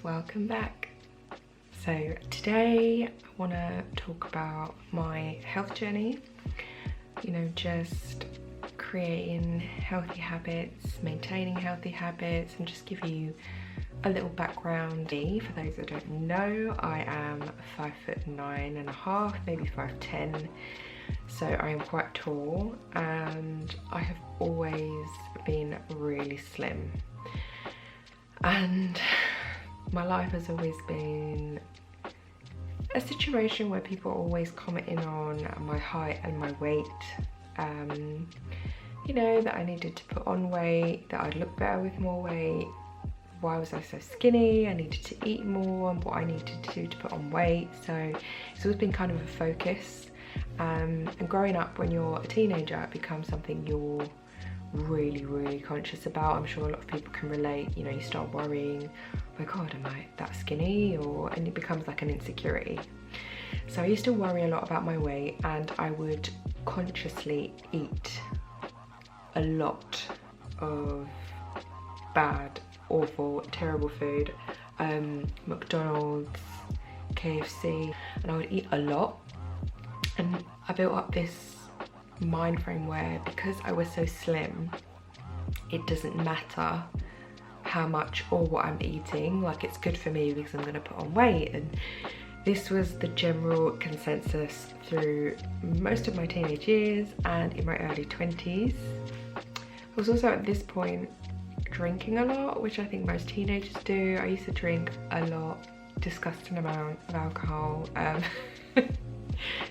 welcome back. So today I want to talk about my health journey, just creating healthy habits, maintaining healthy habits, and just give you a little background. For those that don't know, I am 5'9.5", maybe 5'10", so I am quite tall, and I have always been really slim, and my life has always been a situation where people are always commenting on my height and my weight, that I needed to put on weight, that I'd look better with more weight. Why was I so skinny? I needed to eat more, and what I needed to do to put on weight. So it's always been kind of a focus, and growing up, when you're a teenager, it becomes something you're really conscious about. I'm sure a lot of people can relate. You start worrying, oh my god, am I that skinny? And it becomes like an insecurity. So I used to worry a lot about my weight, and I would consciously eat a lot of bad, awful, terrible food, McDonald's, KFC, and I would eat a lot. And I built up this mind frame where, because I was so slim, it doesn't matter how much or what I'm eating, like it's good for me because I'm going to put on weight. And this was the general consensus through most of my teenage years and in my early 20s. I was also at this point drinking a lot, which I think most teenagers do. I used to drink a lot, disgusting amount of alcohol,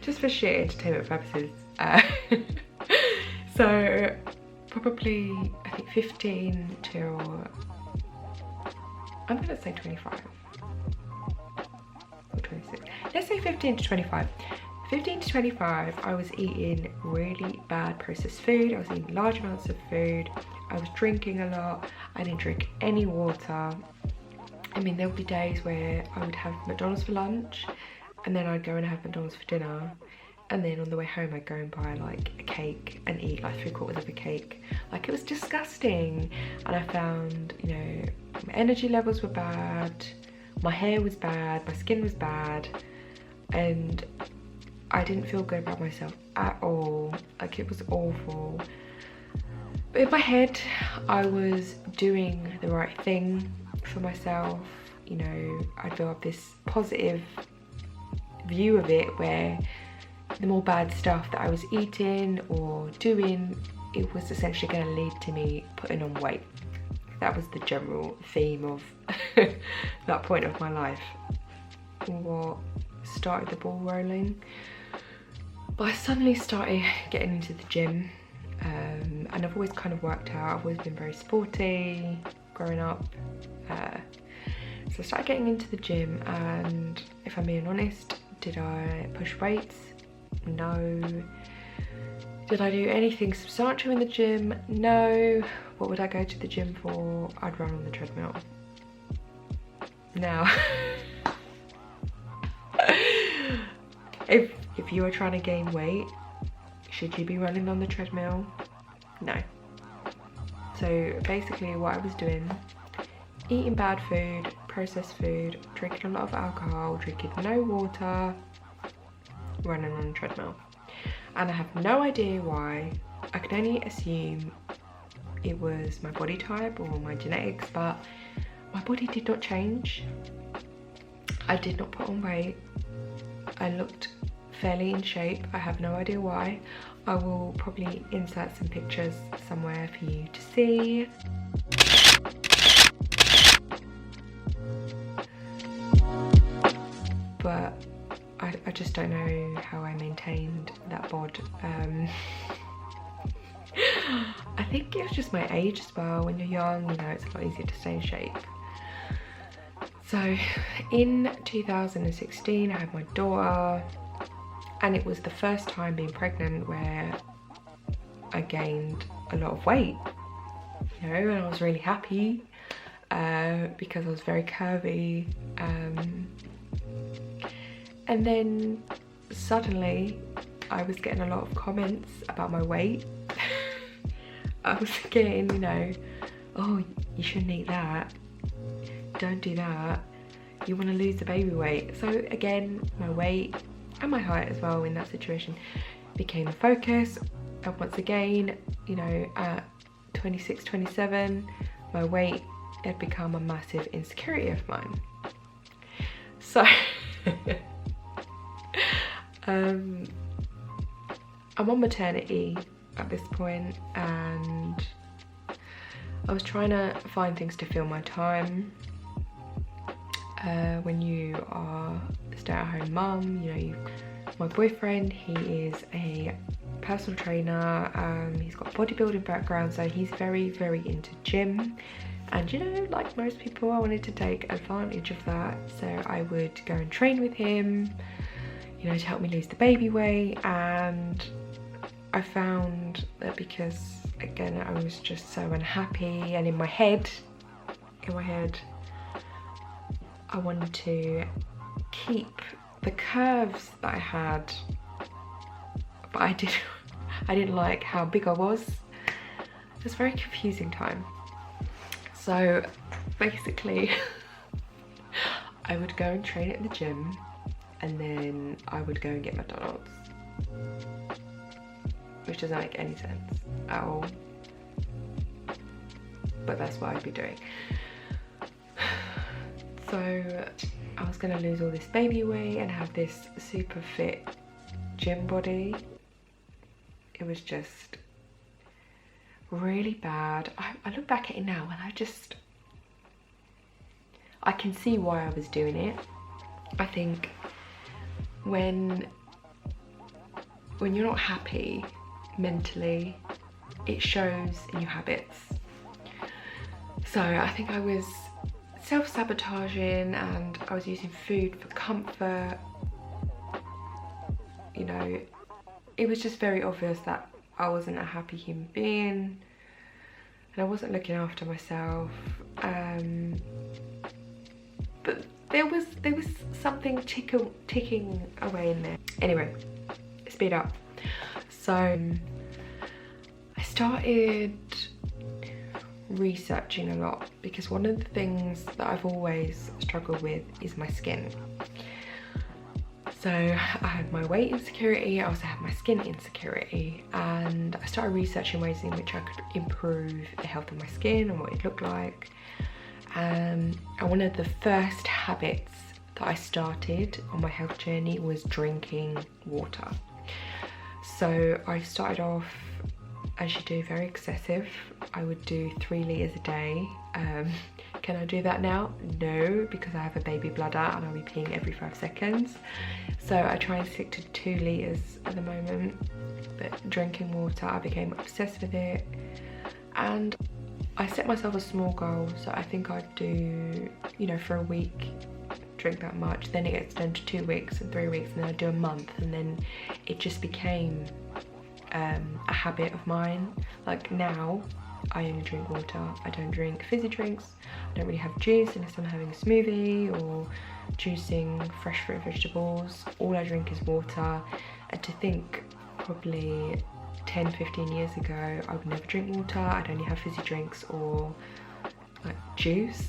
just for sheer entertainment purposes. So probably, I think 15 till, I'm gonna say 25 or 26. Let's say 15 to 25. 15 to 25, I was eating really bad processed food. I was eating large amounts of food. I was drinking a lot. I didn't drink any water. I mean, there would be days where I would have McDonald's for lunch, and then I'd go and have McDonald's for dinner, and then on the way home I'd go and buy like a cake and eat like 3/4 of a cake. Like, it was disgusting. And I found, my energy levels were bad, my hair was bad, my skin was bad, and I didn't feel good about myself at all. Like, it was awful. But in my head, I was doing the right thing for myself. I'd built up this positive view of it, where the more bad stuff that I was eating or doing, it was essentially going to lead to me putting on weight. That was the general theme of that point of my life. What started the ball rolling? But I suddenly started getting into the gym, and I've always kind of worked out. I've always been very sporty growing up. So I started getting into the gym, and if I'm being honest, did I push weights? No. Did I do anything substantial in the gym? No. What would I go to the gym for? I'd run on the treadmill. Now, if you are trying to gain weight, should you be running on the treadmill? No. So basically what I was doing, eating bad food, processed food, drinking a lot of alcohol, drinking no water, running on a treadmill. And I have no idea why. I can only assume it was my body type or my genetics, but my body did not change. I did not put on weight. I looked fairly in shape. I have no idea why. I will probably insert some pictures somewhere for you to see. But I just don't know how I maintained that bod. I think it was just my age as well. When you're young, it's a lot easier to stay in shape. So in 2016, I had my daughter, and it was the first time being pregnant where I gained a lot of weight, and I was really happy because I was very curvy. And then suddenly I was getting a lot of comments about my weight. I was getting, oh, you shouldn't eat that, don't do that. you want to lose the baby weight. So again, my weight and my height as well in that situation became the focus. And once again, you know, at 26, 27, my weight had become a massive insecurity of mine. So I'm on maternity at this point, and I was trying to find things to fill my time. When you are a stay-at-home mum, you know, my boyfriend, he is a personal trainer. He's got a bodybuilding background, so he's very, very into gym. And you know, like most people, I wanted to take advantage of that. So I would go and train with him, you know, to help me lose the baby weight. And I found that because, again, I was just so unhappy, and in my head, I wanted to keep the curves that I had, but I didn't like how big I was. It was a very confusing time. So basically, I would go and train at the gym, and then I would go and get McDonald's, which doesn't make any sense at all, but that's what I'd be doing. So I was gonna lose all this baby weight and have this super fit gym body. It was just really bad. I look back at it now and I can see why I was doing it. I think when you're not happy mentally, it shows in your habits. So I think I was self-sabotaging, and I was using food for comfort. You know, it was just very obvious that I wasn't a happy human being, and I wasn't looking after myself. But there was something ticking away in there. Anyway, speed up. So I started researching a lot, because one of the things that I've always struggled with is my skin. So I had my weight insecurity, I also had my skin insecurity, and I started researching ways in which I could improve the health of my skin and what it looked like. And one of the first habits that I started on my health journey was drinking water. So I started off, as you do, very excessive. I would do 3 litres a day. Can I do that now? No, because I have a baby bladder and I'll be peeing every 5 seconds. So I try and stick to 2 litres at the moment. But drinking water, I became obsessed with it. And I set myself a small goal. So I think I'd do, you know, for a week, drink that much. Then it gets done to 2 weeks and 3 weeks, and then I'd do a month. And then it just became a habit of mine. Like now, I only drink water. I don't drink fizzy drinks. I don't really have juice unless I'm having a smoothie or juicing fresh fruit and vegetables. All I drink is water. And to think, probably 10-15 years ago, I would never drink water. I'd only have fizzy drinks or like juice.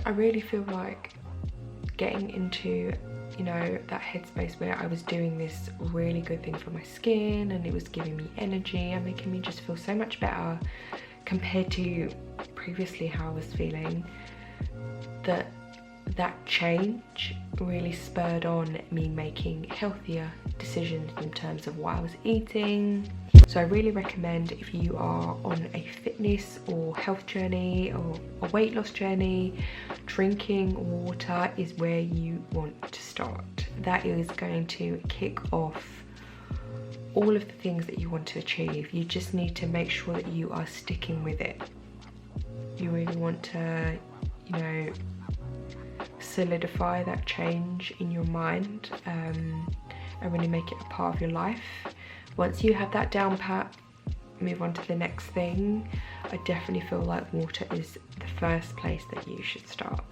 I really feel like getting into, you know, that headspace where I was doing this really good thing for my skin, and it was giving me energy and making me just feel so much better compared to previously how I was feeling, that change really spurred on me making healthier decisions in terms of what I was eating. So I really recommend, if you are on a fitness or health journey or a weight loss journey, drinking water is where you want to start. That is going to kick off all of the things that you want to achieve. You just need to make sure that you are sticking with it. You really want to, you know, solidify that change in your mind and really make it a part of your life. Once you have that down pat, move on to the next thing. I definitely feel like water is the first place that you should start.